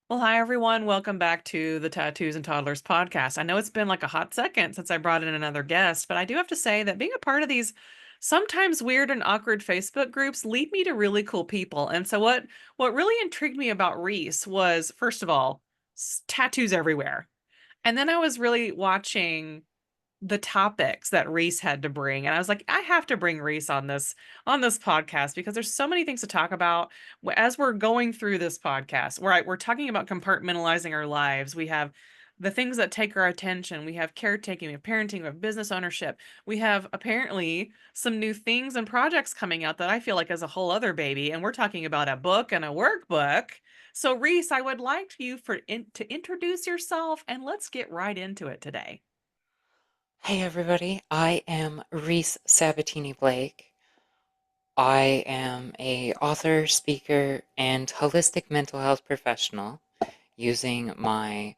Well, hi everyone. Welcome back to the Tattoos and Toddlers podcast. I know it's been like a hot second since I brought in another guest, but I do have to say that being a part of these sometimes weird and awkward Facebook groups lead me to really cool people. And so what really intrigued me about Reese was, first of all, tattoos everywhere. And then I was really watching the topics that Reese had to bring. And I was like, I have to bring Reese on this podcast because there's so many things to talk about as we're going through this podcast. We're talking about compartmentalizing our lives. We have the things that take our attention. We have caretaking, we have parenting, we have business ownership. We have apparently some new things and projects coming out that I feel like is a whole other baby. And we're talking about a book and a workbook. So Reese, I would like you to introduce yourself and let's get right into it today. Hey everybody, I am Reese Sabatini-Blake. I am a author, speaker, and holistic mental health professional using my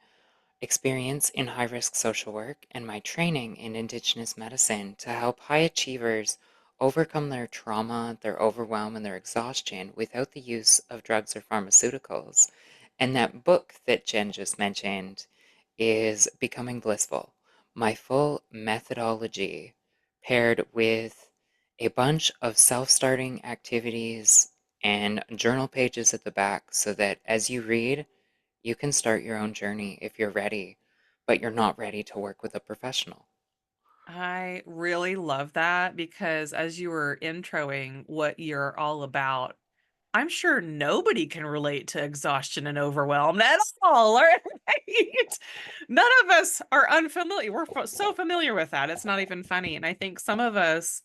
experience in high-risk social work and my training in indigenous medicine to help high achievers overcome their trauma, their overwhelm, and their exhaustion without the use of drugs or pharmaceuticals. And that book that Jen just mentioned is Becoming Blissful, my full methodology paired with a bunch of self-starting activities and journal pages at the back so that as you read, you can start your own journey if you're ready, but you're not ready to work with a professional. I really love that because as you were introing what you're all about, I'm sure nobody can relate to exhaustion and overwhelm at all, right? None of us are unfamiliar. So familiar with that. It's not even funny. And I think some of us,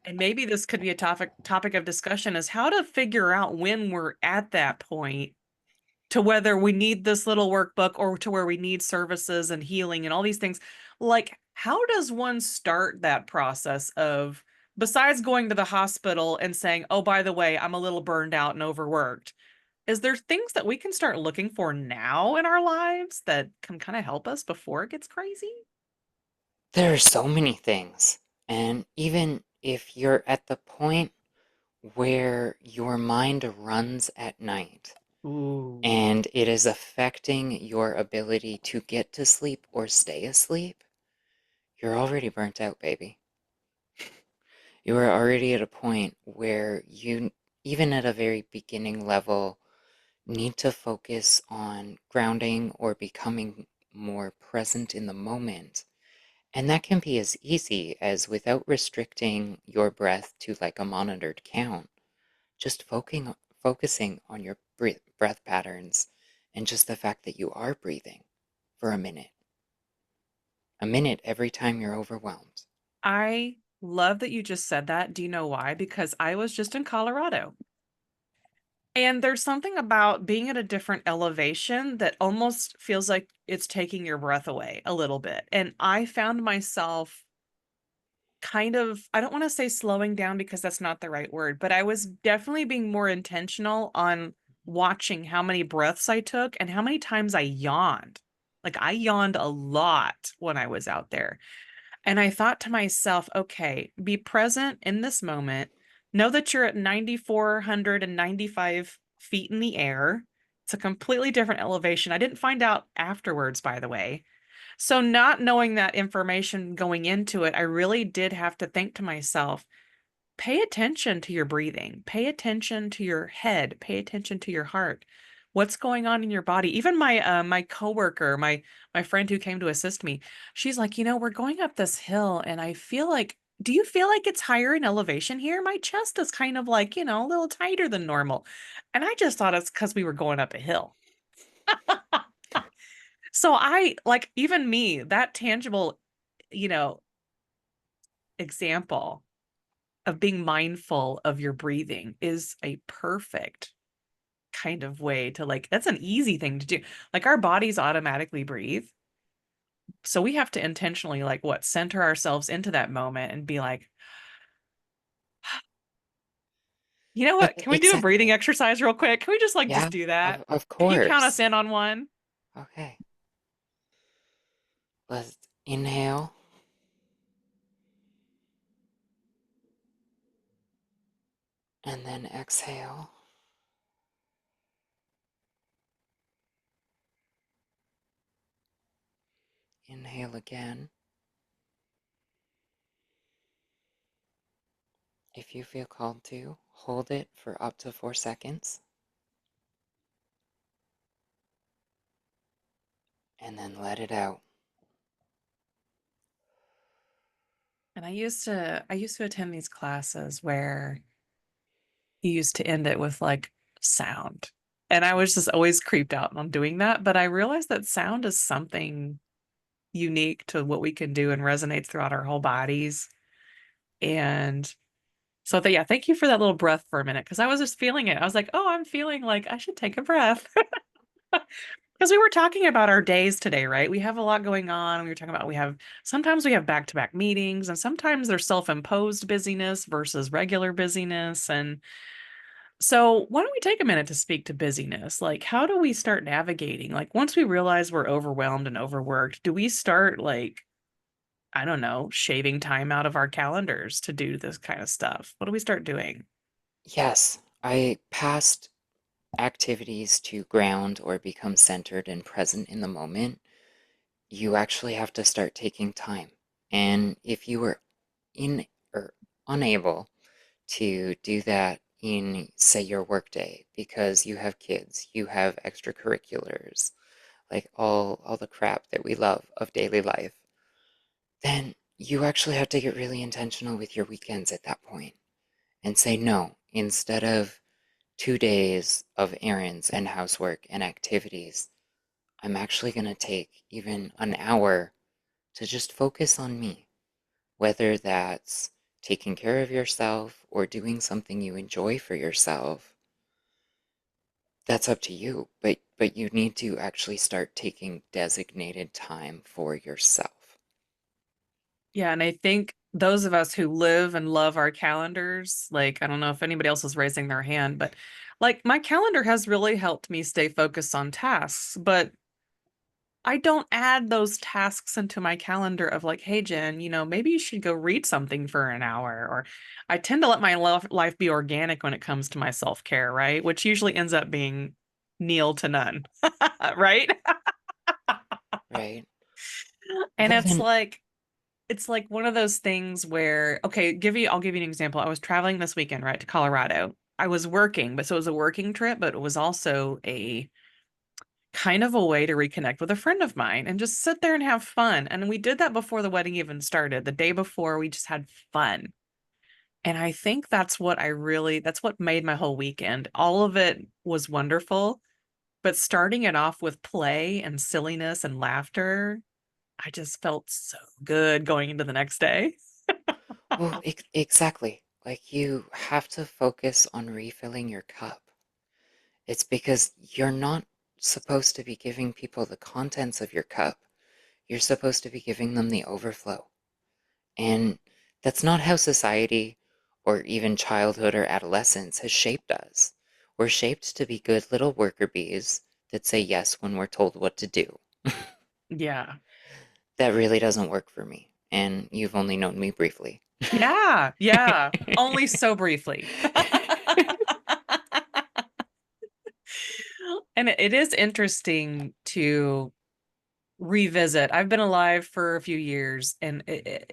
and maybe this could be a topic of discussion, is how to figure out when we're at that point to whether we need this little workbook or to where we need services and healing and all these things. Like, how does one start that process of, besides going to the hospital and saying, oh, by the way, I'm a little burned out and overworked? Is there things that we can start looking for now in our lives that can kind of help us before it gets crazy? There are so many things. And even if you're at the point where your mind runs at night Ooh. and it is affecting your ability to get to sleep or stay asleep, you're already burnt out, baby. You are already at a point where you, even at a very beginning level, need to focus on grounding or becoming more present in the moment. And that can be as easy as without restricting your breath to like a monitored count, just focusing on your breath patterns and just the fact that you are breathing for a minute every time you're overwhelmed. I love that you just said that. Do you know why? Because I was just in Colorado. And there's something about being at a different elevation that almost feels like it's taking your breath away a little bit. And I found myself kind of, I don't want to say slowing down because that's not the right word, but I was definitely being more intentional on watching how many breaths I took and how many times I yawned. Like I yawned a lot when I was out there. And I thought to myself, okay, be present in this moment. Know that you're at 9,495 feet in the air. It's a completely different elevation. I didn't find out afterwards, by the way. So, not knowing that information going into it, I really did have to think to myself, pay attention to your breathing, pay attention to your head, pay attention to your heart. What's going on in your body? Even my coworker, my friend who came to assist me, she's like, we're going up this hill and I feel like, do you feel like it's higher in elevation here? My chest is kind of like, a little tighter than normal. And I just thought it's because we were going up a hill. So I like even me, that tangible, you know, example of being mindful of your breathing is a perfect kind of way to like, that's an easy thing to do. Like our bodies automatically breathe. So we have to intentionally like what, center ourselves into that moment and be like, you know what? Can we do a breathing Exactly. exercise real quick? Can we just like just Yeah, do that? of Can you count us course. in on one? Okay. Let's inhale and then exhale. Inhale again. If you feel called to, hold it for up to 4 seconds, and then let it out. And I used to attend these classes where you used to end it with like sound. And I was just always creeped out on doing that, but I realized that sound is something unique to what we can do and resonates throughout our whole bodies. And so yeah, thank you for that little breath for a minute because I was just feeling it. I was like, oh, I'm feeling like I should take a breath. Because we were talking about our days today, right? We have a lot going on. We were talking about sometimes we have back-to-back meetings, and sometimes there's self-imposed busyness versus regular busyness. And so, why don't we take a minute to speak to busyness? Like, how do we start navigating? Like, once we realize we're overwhelmed and overworked, do we start like, I don't know, shaving time out of our calendars to do this kind of stuff? What do we start doing? Yes, I passed activities to ground or become centered and present in the moment. You actually have to start taking time. And if you were in or unable to do that in, say, your workday because you have kids, you have extracurriculars, like all the crap that we love of daily life, then you actually have to get really intentional with your weekends at that point and say no. Instead of 2 days of errands and housework and activities, I'm actually going to take even an hour to just focus on me, whether that's taking care of yourself or doing something you enjoy for yourself. That's up to you, but you need to actually start taking designated time for yourself. Yeah, and I think those of us who live and love our calendars, like, I don't know if anybody else is raising their hand, but like my calendar has really helped me stay focused on tasks, but I don't add those tasks into my calendar of like, hey, Jen, maybe you should go read something for an hour. Or I tend to let my life be organic when it comes to my self-care, right? Which usually ends up being kneel to none, right? Right? And Well, then, it's like one of those things where, okay, I'll give you an example. I was traveling this weekend, right, to Colorado. I was working, but so it was a working trip, but it was also a kind of a way to reconnect with a friend of mine and just sit there and have fun. And we did that before the wedding even started. The day before, we just had fun. And I think that's what made my whole weekend. All of it was wonderful, but starting it off with play and silliness and laughter, I just felt so good going into the next day. well, exactly. Like you have to focus on refilling your cup. It's because you're not supposed to be giving people the contents of your cup. You're supposed to be giving them the overflow. And that's not how society or even childhood or adolescence has shaped us. We're shaped to be good little worker bees that say yes when we're told what to do. Yeah. That really doesn't work for me, and you've only known me briefly. Yeah. Yeah. Only so briefly. And it is interesting to revisit. I've been alive for a few years, and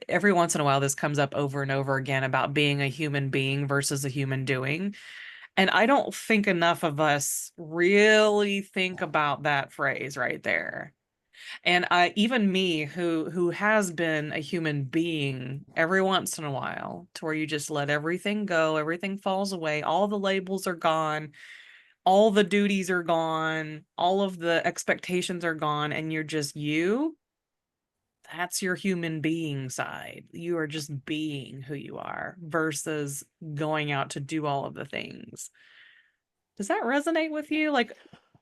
every once in a while, this comes up over and over again about being a human being versus a human doing. And I don't think enough of us really think about that phrase right there. And even me, who has been a human being every once in a while, to where you just let everything go, everything falls away, all the labels are gone, all the duties are gone, all of the expectations are gone, and you're just you. That's your human being side. You are just being who you are versus going out to do all of the things. Does that resonate with you? Like,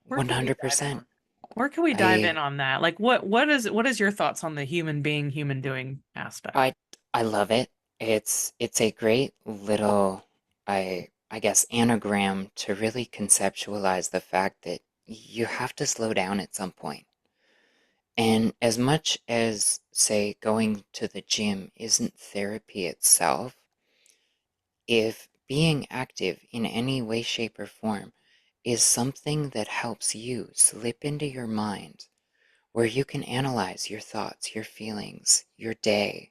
where can we dive in 100%. on? Where can we dive in I on that? Like, what is your thoughts on the human being, human doing aspect? I I love it. It's a great little I guess anagram to really conceptualize the fact that you have to slow down at some point. And as much as, say, going to the gym isn't therapy itself, if being active in any way, shape, or form is something that helps you slip into your mind where you can analyze your thoughts, your feelings, your day,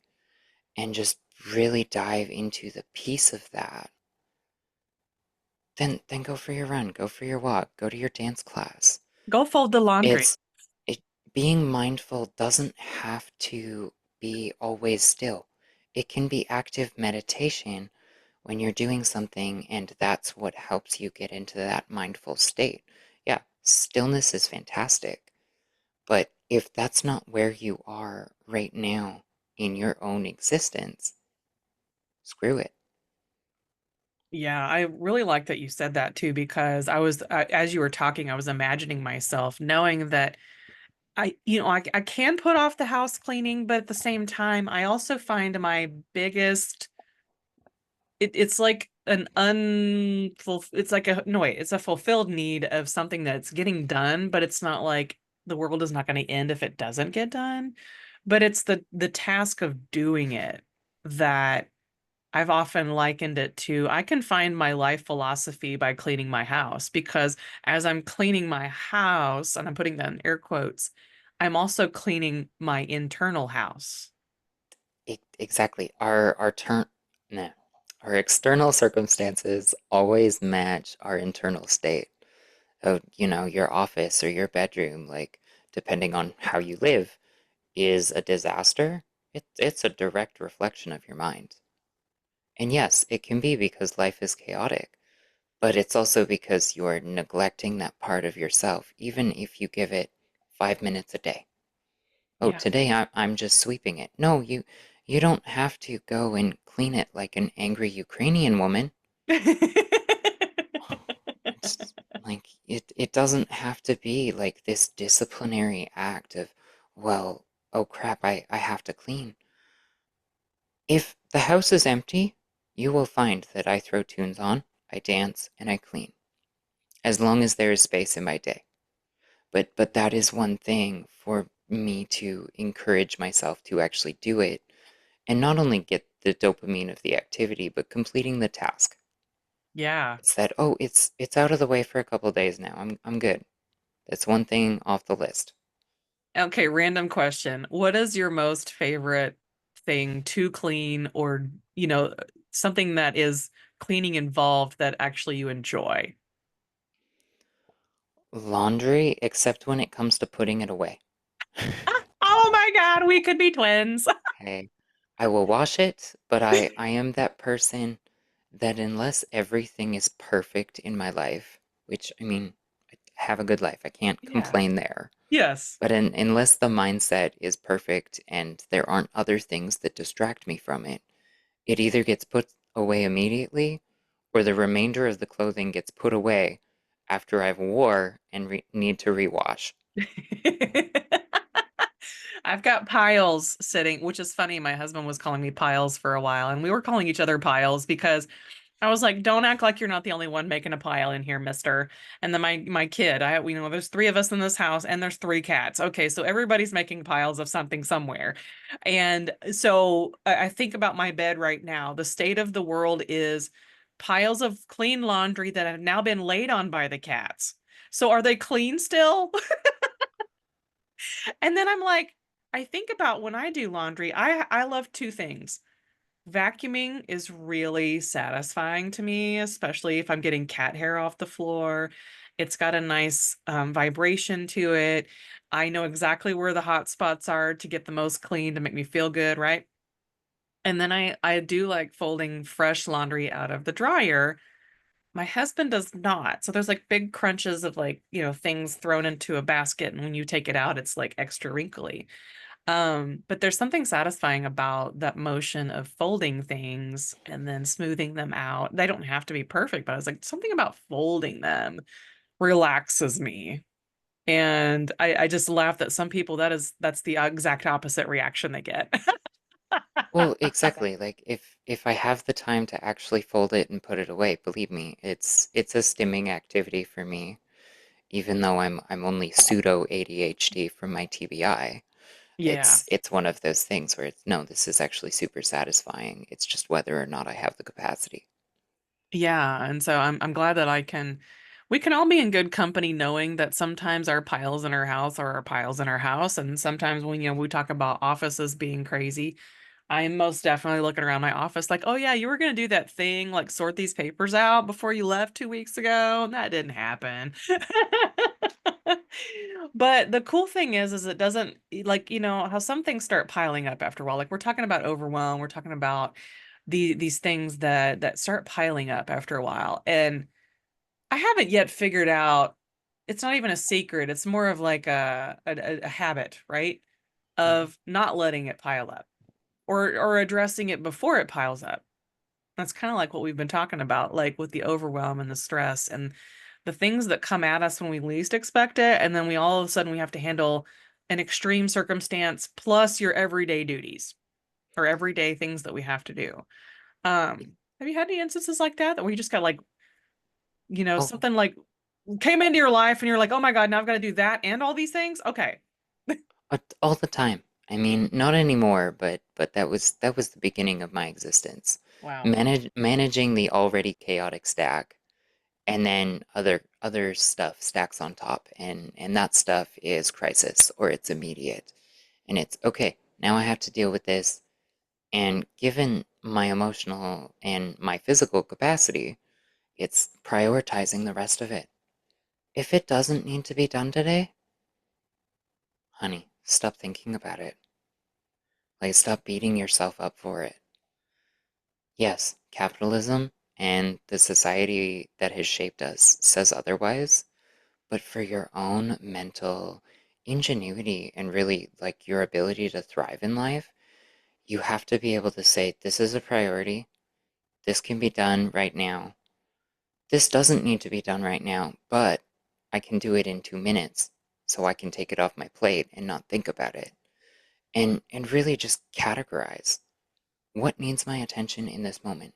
and just really dive into the peace of that, then go for your run, go for your walk, go to your dance class. Go fold the laundry. It's it being mindful doesn't have to be always still. It can be active meditation when you're doing something and that's what helps you get into that mindful state. Yeah, stillness is fantastic, but if that's not where you are right now in your own existence, screw it. Yeah, I really like that you said that too, because as you were talking, I was imagining myself knowing that I can put off the house cleaning, but at the same time, I also find my biggest, it's like an it's like a, no, wait, it's a fulfilled need of something that's getting done, but it's not like the world is not going to end if it doesn't get done. But it's the task of doing it that I've often likened it to. I can find my life philosophy by cleaning my house, because as I'm cleaning my house, and I'm putting that in air quotes, I'm also cleaning my internal house. Exactly. No, our external circumstances always match our internal state. So, your office or your bedroom, like depending on how you live, is a disaster. It's a direct reflection of your mind. And yes, it can be because life is chaotic, but it's also because you're neglecting that part of yourself, even if you give it 5 minutes a day. Oh, Yeah. today I'm just sweeping it. No, you don't have to go and clean it like an angry Ukrainian woman. It's like it doesn't have to be like this disciplinary act of, well, oh crap, I have to clean. If the house is empty, you will find that I throw tunes on, I dance, and I clean, as long as there is space in my day. But that is one thing for me to encourage myself to actually do it and not only get the dopamine of the activity, but completing the task. Yeah. It's that, oh, it's out of the way for a couple days now. I'm good. That's one thing off the list. Okay, random question. What is your most favorite thing to clean, or, you know, something that is cleaning involved that actually you enjoy? Laundry, except when it comes to putting it away. Oh my God, we could be twins. Hey, I will wash it, but I am that person that unless everything is perfect in my life, which I mean, I have a good life. I can't Yeah. complain there. Yes. But unless the mindset is perfect and there aren't other things that distract me from it, it either gets put away immediately or the remainder of the clothing gets put away after I've wore and need to rewash. I've got piles sitting, which is funny. My husband was calling me piles for a while, and we were calling each other piles because I was like, "Don't act like you're not the only one making a pile in here, mister." And then my kid, there's three of us in this house, and there's three cats. Okay, so everybody's making piles of something somewhere. And so I think about my bed right now. The state of the world is piles of clean laundry that have now been laid on by the cats. So are they clean still? And then I'm like, I think about when I do laundry, I love two things. Vacuuming is really satisfying to me, especially if I'm getting cat hair off the floor. It's got a nice vibration to it. I know exactly where the hot spots are to get the most clean to make me feel good, right? And then I do like folding fresh laundry out of the dryer. My husband does not. So there's like big crunches of, like, things thrown into a basket, and when you take it out, it's like extra wrinkly. But there's something satisfying about that motion of folding things and then smoothing them out. They don't have to be perfect, but I was like, something about folding them relaxes me. And I just laugh that some people, that's the exact opposite reaction they get. Well, exactly. Like if I have the time to actually fold it and put it away, believe me, it's a stimming activity for me, even though I'm only pseudo ADHD from my TBI. Yeah. It's one of those things where it's no, this is actually super satisfying. It's just whether or not I have the capacity. Yeah, and so I'm glad that I can. We can all be in good company knowing that sometimes our piles in our house are our piles in our house. And sometimes when, we talk about offices being crazy, I'm most definitely looking around my office like, oh yeah, you were going to do that thing, like sort these papers out before you left 2 weeks ago. And that didn't happen. But the cool thing is it doesn't like, how some things start piling up after a while. Like we're talking about overwhelm. We're talking about these things that start piling up after a while. And I haven't yet figured out, it's not even a secret. It's more of like a habit, right? Mhm. Of not letting it pile up or addressing it before it piles up. That's kind of like what we've been talking about, like with the overwhelm and the stress and the things that come at us when we least expect it. And then we all of a sudden we have to handle an extreme circumstance plus your everyday duties or everyday things that we have to do. Have you had any instances like that where you just got like, Oh, something like came into your life and you're like, oh my God, now I've got to do that and all these things? Okay. all the time. I mean, not anymore, but that was the beginning of my existence. Wow. Managing the already chaotic stack, and then other stuff stacks on top, and that stuff is crisis or it's immediate, and it's okay. Now I have to deal with this, and given my emotional and my physical capacity, it's prioritizing the rest of it. If it doesn't need to be done today, honey, stop thinking about it. Like, stop beating yourself up for it. Yes, capitalism and the society that has shaped us says otherwise, but for your own mental ingenuity and really like your ability to thrive in life, you have to be able to say, this is a priority. This can be done right now. This doesn't need to be done right now, but I can do it in 2 minutes, so I can take it off my plate and not think about it. And really just categorize what needs my attention in this moment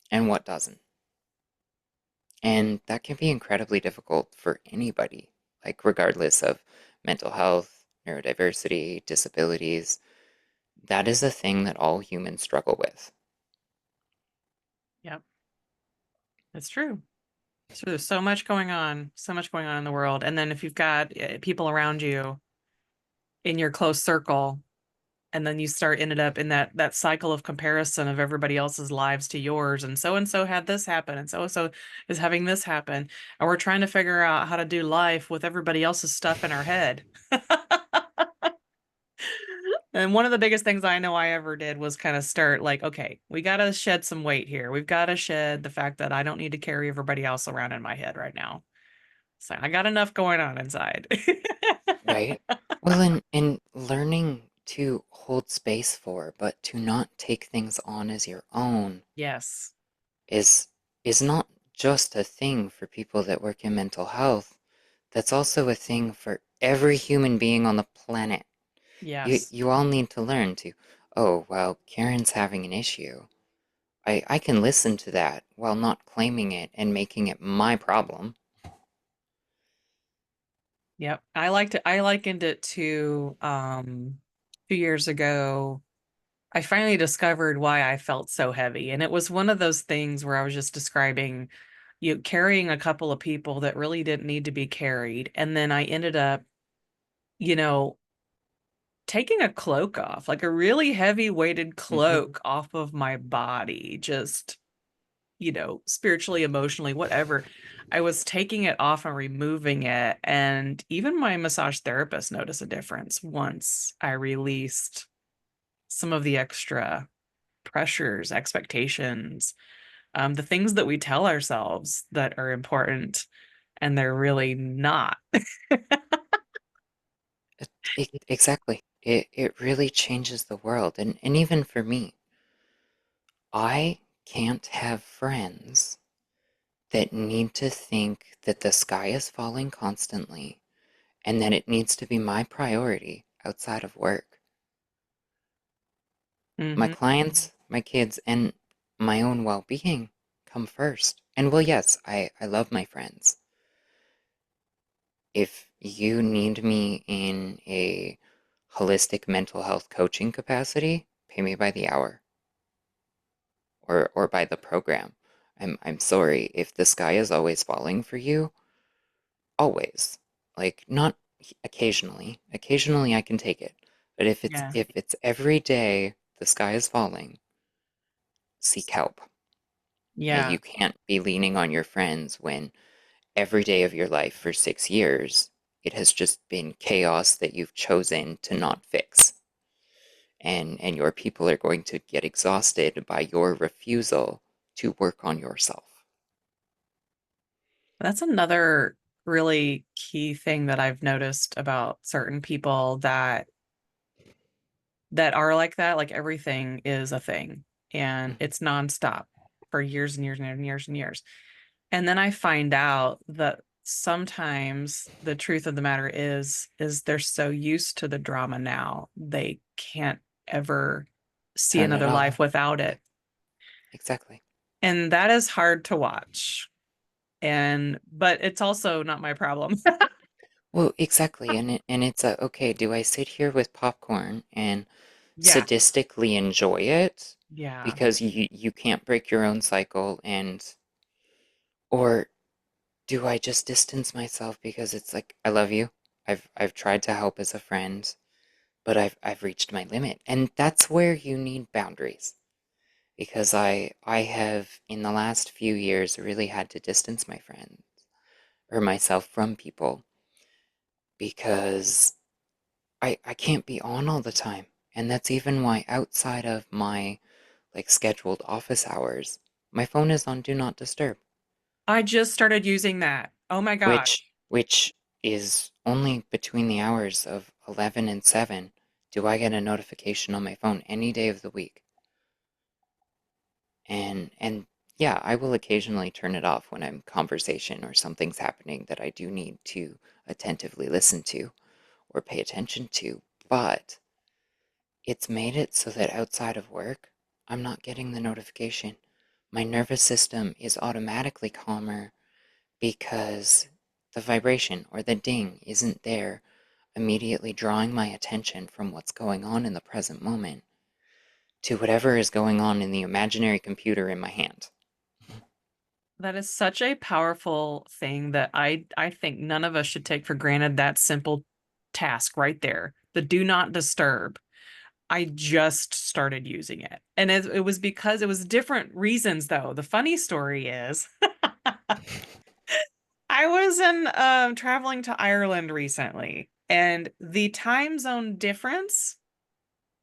and what doesn't. And that can be incredibly difficult for anybody, like regardless of mental health, neurodiversity, disabilities. That is a thing that all humans struggle with. Yep. That's true. So there's so much going on in the world. And then if you've got people around you in your close circle, and then you start ended up in that cycle of comparison of everybody else's lives to yours, and so had this happen, and so is having this happen, and we're trying to figure out how to do life with everybody else's stuff in our head. And one of the biggest things I know I ever did was kind of start like, okay, we got to shed some weight here. We've got to shed the fact that I don't need to carry everybody else around in my head right now. So I got enough going on inside. Right? Well, and learning to hold space for, but to not take things on as your own Yes. is is not just a thing for people that work in mental health. That's also a thing for every human being on the planet. You Yes. you all need to learn to, oh, well, Karen's having an issue. I can listen to that while not claiming it and making it my problem. Yep. I likened it to 2 years ago. I finally discovered why I felt so heavy. And it was one of those things where I was just describing you carrying a couple of people that really didn't need to be carried. And then I ended up, you know, taking a cloak off, like a really heavy weighted Hmm. cloak off of my body, just, spiritually, emotionally, whatever. I was taking it off and removing it. And even my massage therapist noticed a difference once I released some of the extra pressures, expectations, the things that we tell ourselves that are important and they're really not. Exactly. It really changes the world. And even for me, I can't have friends that need to think that the sky is falling constantly and that it needs to be my priority outside of work. My Hmm. clients, my kids, and my own well-being come first. And well, yes, I love my friends. If you need me in a holistic mental health coaching capacity, pay me by the hour or by the program. I'm sorry if the sky is always falling for you. always. Like not occasionally. Occasionally I can take it. But Yeah. if it's every day the sky is falling, seek help. Okay? Yeah. You can't be leaning on your friends when every day of your life for 6 years it has just been chaos that you've chosen to not fix. And your people are going to get exhausted by your refusal to work on yourself. That's another really key thing that I've noticed about certain people that are like that. Like everything is a thing and it's nonstop for years and years and years and years. And then I find out that sometimes the truth of the matter is they're so used to the drama now, they can't ever see Turn it another life off. without Yeah, it. exactly. And that is hard to watch. And but it's also not my problem. Well, exactly. And it's a okay, do I sit here with popcorn and Yeah. sadistically enjoy it Yeah. because you can't break your own cycle, and or do I just distance myself because it's like I love you. I've tried to help as a friend, but I've reached my limit. And that's where you need boundaries. Because I have in the last few years really had to distance my friends or myself from people because I can't be on all the time. And that's even why outside of my like scheduled office hours, my phone is on do not disturb, I just started using that. Oh my which gosh. which is only between the hours of 11 and 7 do I get a notification on my phone any day of the week. And yeah, I will occasionally turn it off when I'm conversation or something's happening that I do need to attentively listen to or pay attention to, but it's made it so that outside of work, I'm not getting the notification. My nervous system is automatically calmer because the vibration or the ding isn't there, immediately drawing my attention from what's going on in the present moment to whatever is going on in the imaginary computer in my hand. That is such a powerful thing that I think none of us should take for granted, that simple task right there. The do not disturb. I just started using it. And it was because it was different reasons though. The funny story is I was in traveling to Ireland recently, and the time zone difference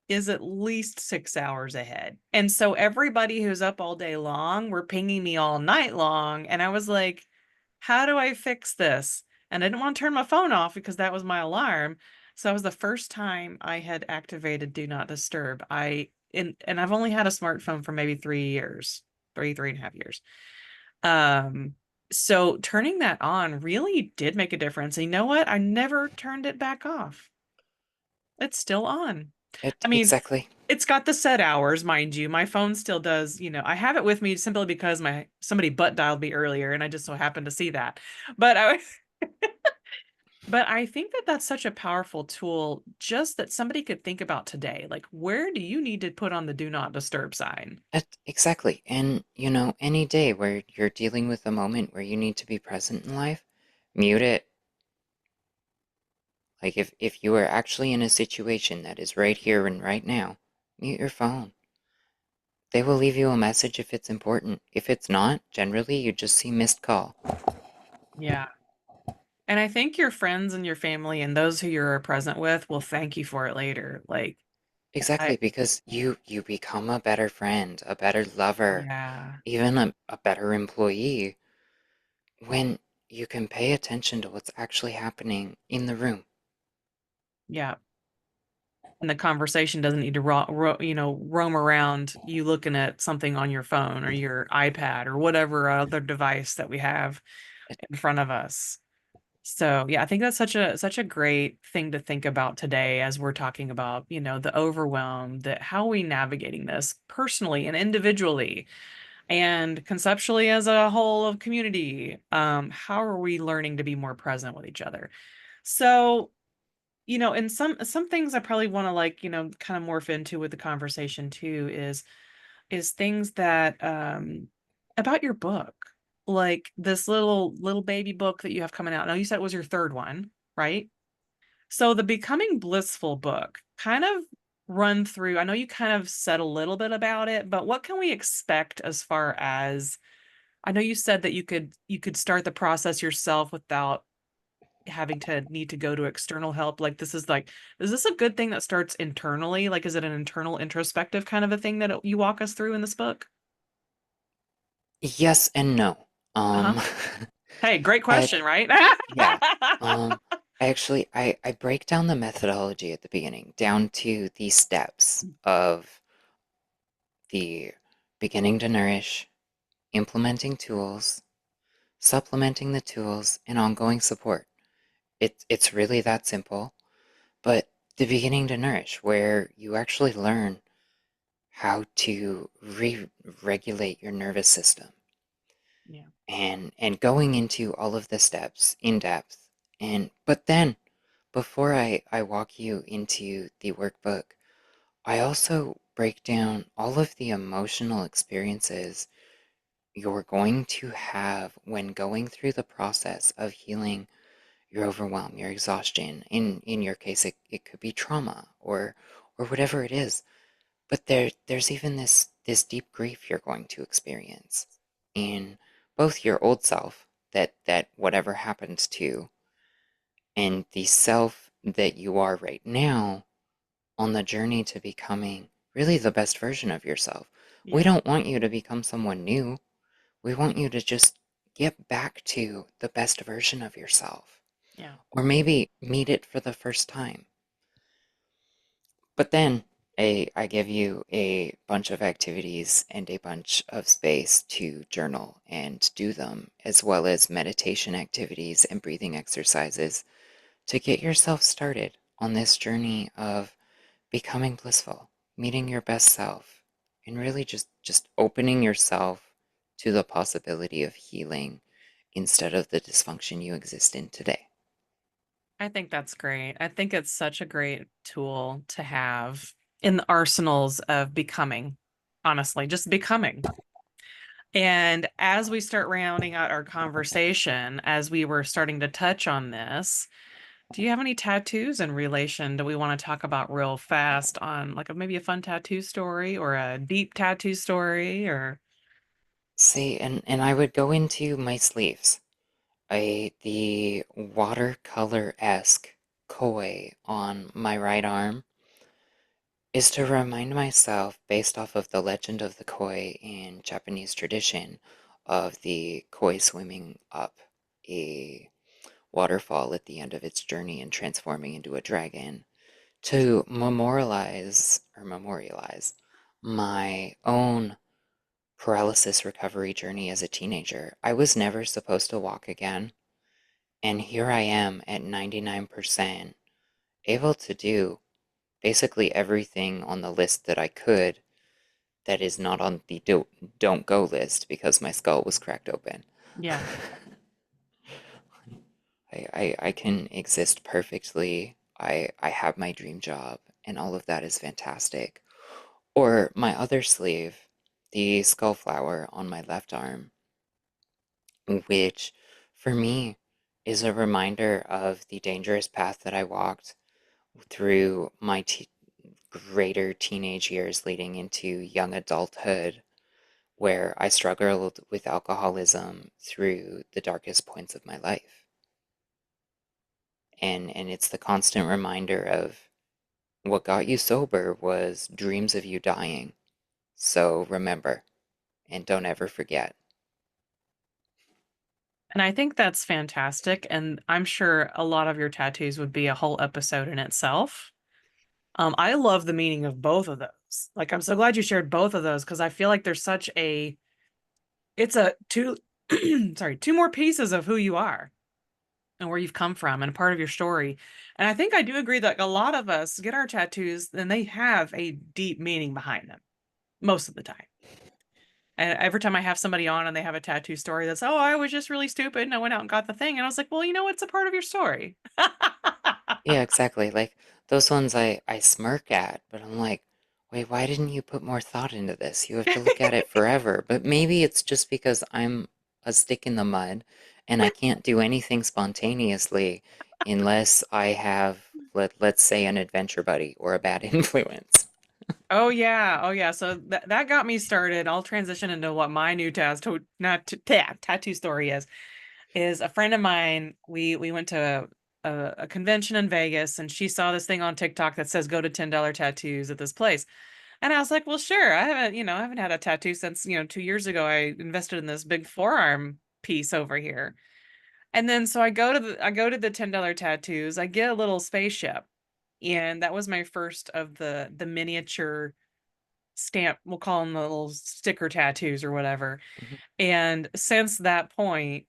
is at least 6 hours ahead. And so everybody who's up all day long were pinging me all night long. And I was like, how do I fix this? And I didn't want to turn my phone off because that was my alarm. So that was the first time I had activated Do Not Disturb. And I've only had a smartphone for maybe 3 years, 3.5 years. Um, so turning that on really did make a difference. And you know what? I never turned it back off. It's still on. It I mean, exactly. it's got the set hours, mind you. My phone still does, I have it with me simply because my somebody butt dialed me earlier and I just so happened to see that. But I but I think that that's such a powerful tool just that somebody could think about today. Like, where do you need to put on the do not disturb sign? Exactly. And, any day where you're dealing with a moment where you need to be present in life, mute it. Like if you are actually in a situation that is right here and right now, mute your phone. They will leave you a message if it's important. If it's not, generally you just see missed call. Yeah. And I think your friends and your family and those who you're present with will thank you for it later. Like, Exactly, I, because you become a better friend, a better lover, yeah, even a better employee when you can pay attention to what's actually happening in the room. yeah. And the conversation doesn't need to roam around you looking at something on your phone or your iPad or whatever other device that we have in front of us. So yeah, I think that's such a great thing to think about today as we're talking about, the overwhelm, that how are we navigating this personally and individually and conceptually as a whole of community. How are we learning to be more present with each other? So, and some things I probably want to like, kind of morph into with the conversation too is things that about your book. like this little baby book that you have coming out. Now you said it was your third one, right? So the Becoming Blissful book, kind of run through. I know you kind of said a little bit about it, but what can we expect as far as I know you said that you could start the process yourself without having to need to go to external help. Like, is this a good thing that starts internally? Like, is it an internal introspective kind of a thing that you walk us through in this book? Yes and no. Uh-huh. Um, Hey, great I question, right? Yeah. I break down the methodology at the beginning down to the steps of the beginning to nourish, implementing tools, supplementing the tools, and ongoing support. It's really that simple. But the beginning to nourish, where you actually learn how to re-regulate your nervous system, Yeah. and going into all of the steps in depth. And but then before I walk you into the workbook, I also break down all of the emotional experiences you're going to have when going through the process of healing your overwhelm, your exhaustion. In your case, it could be trauma or whatever it is. But there's even this deep grief you're going to experience in both your old self that whatever happens to, and the self that you are right now on the journey to becoming really the best version of yourself. We Yeah. don't want you to become someone new. We want you to just get back to the best version of yourself, Yeah. or maybe meet it for the first time. But then I give you a bunch of activities and a bunch of space to journal and do them, as well as meditation activities and breathing exercises to get yourself started on this journey of becoming blissful, meeting your best self, and really just opening yourself to the possibility of healing instead of the dysfunction you exist in today. I think that's great. I think it's such a great tool to have in the arsenals of becoming, honestly, just becoming. And as we start rounding out our conversation, as we were starting to touch on this, do you have any tattoos in relation? Do we want to talk about real fast on like maybe a fun tattoo story or a deep tattoo story or See, and I would go into my sleeves. The watercolor-esque koi on my right arm is to remind myself, based off of the legend of the koi in Japanese tradition, of the koi swimming up a waterfall at the end of its journey and transforming into a dragon, to memorialize my own paralysis recovery journey as a teenager. I was never supposed to walk again, and here I am at 99%, able to do basically everything on the list that I could that is not on the don't go list because my skull was cracked open. yeah. I can exist perfectly. I have my dream job, and all of that is fantastic. Or my other sleeve, the skull flower on my left arm, which for me is a reminder of the dangerous path that I walked through my greater teenage years leading into young adulthood, where I struggled with alcoholism through the darkest points of my life. And it's the constant reminder of what got you sober was dreams of you dying. So remember, and don't ever forget. And I think that's fantastic. And I'm sure a lot of your tattoos would be a whole episode in itself. I love the meaning of both of those. Like, I'm so glad you shared both of those because I feel like there's such a, it's a two, sorry, two more pieces of who you are and where you've come from and a part of your story. And I think I do agree that a lot of us get our tattoos and they have a deep meaning behind them most of the time. And every time I have somebody on and they have a tattoo story that's, oh, I was just really stupid and I went out and got the thing. And I was like, well, it's a part of your story. Yeah, exactly. Like those ones I smirk at, but I'm like, wait, why didn't you put more thought into this? You have to look at it forever. But maybe it's just because I'm a stick in the mud, and I can't do anything spontaneously unless I have, let's say, an adventure buddy or a bad influence. Oh yeah. Oh yeah. So that got me started. I'll transition into what my new tattoo not t tattoo story is. Is a friend of mine, we went to a convention in Vegas and she saw this thing on TikTok that says go to $10 tattoos at this place. And I was like, well, sure. I haven't had a tattoo since, 2 years ago. I invested in this big forearm piece over here. And then so I go to the $10 tattoos. I get a little spaceship. And that was my first of the miniature stamp, we'll call them the little sticker tattoos or whatever. Mhm. And since that point,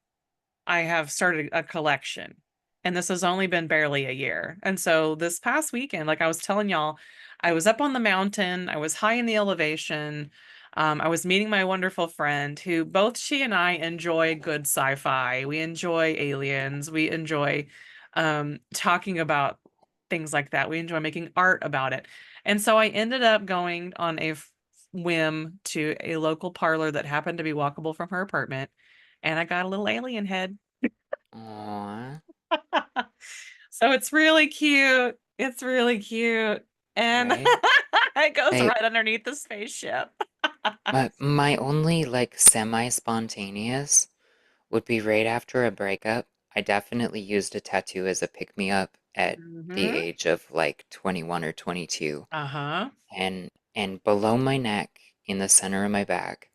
I have started a collection. And this has only been barely a year. And so this past weekend, like I was telling y'all, I was up on the mountain, I was high in the elevation. I was meeting my wonderful friend who both she and I enjoy good sci-fi. We enjoy aliens. We enjoy talking about things like that. We enjoy making art about it. And so I ended up going on a whim to a local parlor that happened to be walkable from her apartment. And I got a little alien head. Aw, So it's really cute. It's really cute. And right? it goes I right underneath the spaceship. my only like semi-spontaneous would be right after a breakup. I definitely used a tattoo as a pick-me-up at the Hmm. age of like 21 or 22. Uh-huh. And below my neck, in the center of my back,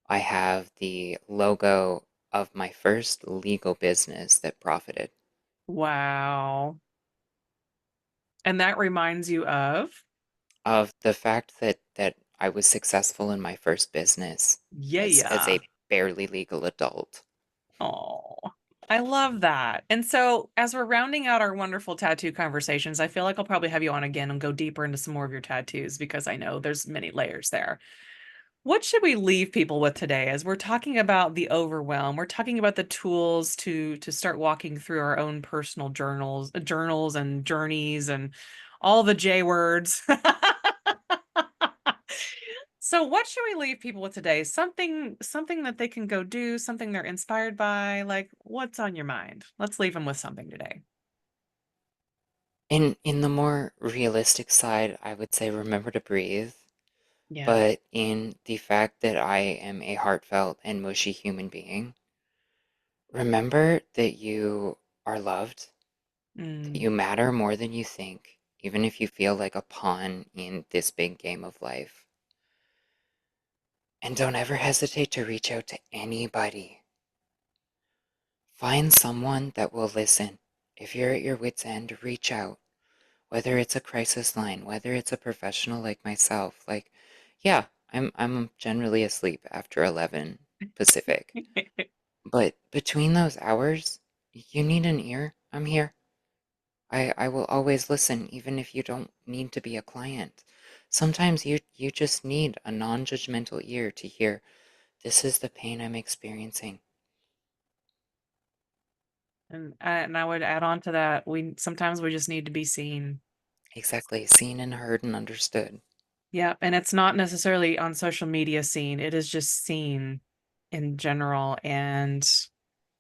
I have the logo of my first legal business that profited, Wow. And that reminds you of? of the fact that I was successful in my first business as Yeah. a barely legal adult. Oh, I love that. And so, as we're rounding out our wonderful tattoo conversations, I feel like I'll probably have you on again and go deeper into some more of your tattoos because I know there's many layers there. What should we leave people with today as we're talking about the overwhelm? We're talking about the tools to start walking through our own personal journals and journeys and all the J words. So what should we leave people with today? Something that they can go do, something they're inspired by, like what's on your mind? Let's leave them with something today. In the more realistic side, I would say remember to breathe. Yeah. But in the fact that I am a heartfelt and mushy human being, remember that you are loved, that Mm. you matter more than you think, even if you feel like a pawn in this big game of life. And don't ever hesitate to reach out to anybody. Find someone that will listen. If you're at your wit's end, reach out. Whether it's a crisis line, whether it's a professional like myself, like, yeah, I'm generally asleep after 11 Pacific. But between those hours, you need an ear. I'm here. I will always listen, even if you don't need to be a client. Sometimes you just need a non-judgmental ear to hear, this is the pain I'm experiencing. And I would add on to that, we sometimes we just need to be seen. Exactly, seen and heard and understood. Yeah, and it's not necessarily on social media seen. It is just seen in general. And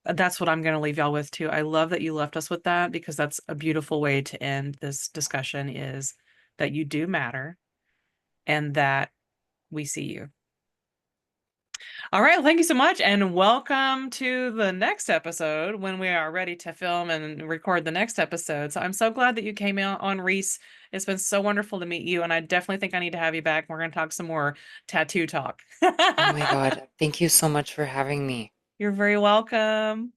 that's what I'm going to leave y'all with too. I love that you left us with that because that's a beautiful way to end this discussion is that you do matter and that we see you. All right, well, thank you so much and welcome to the next episode when we are ready to film and record the next episode. So I'm so glad that you came out on Reese. It's been so wonderful to meet you and I definitely think I need to have you back. We're going to talk some more tattoo talk. Oh my God, thank you so much for having me. You're very welcome.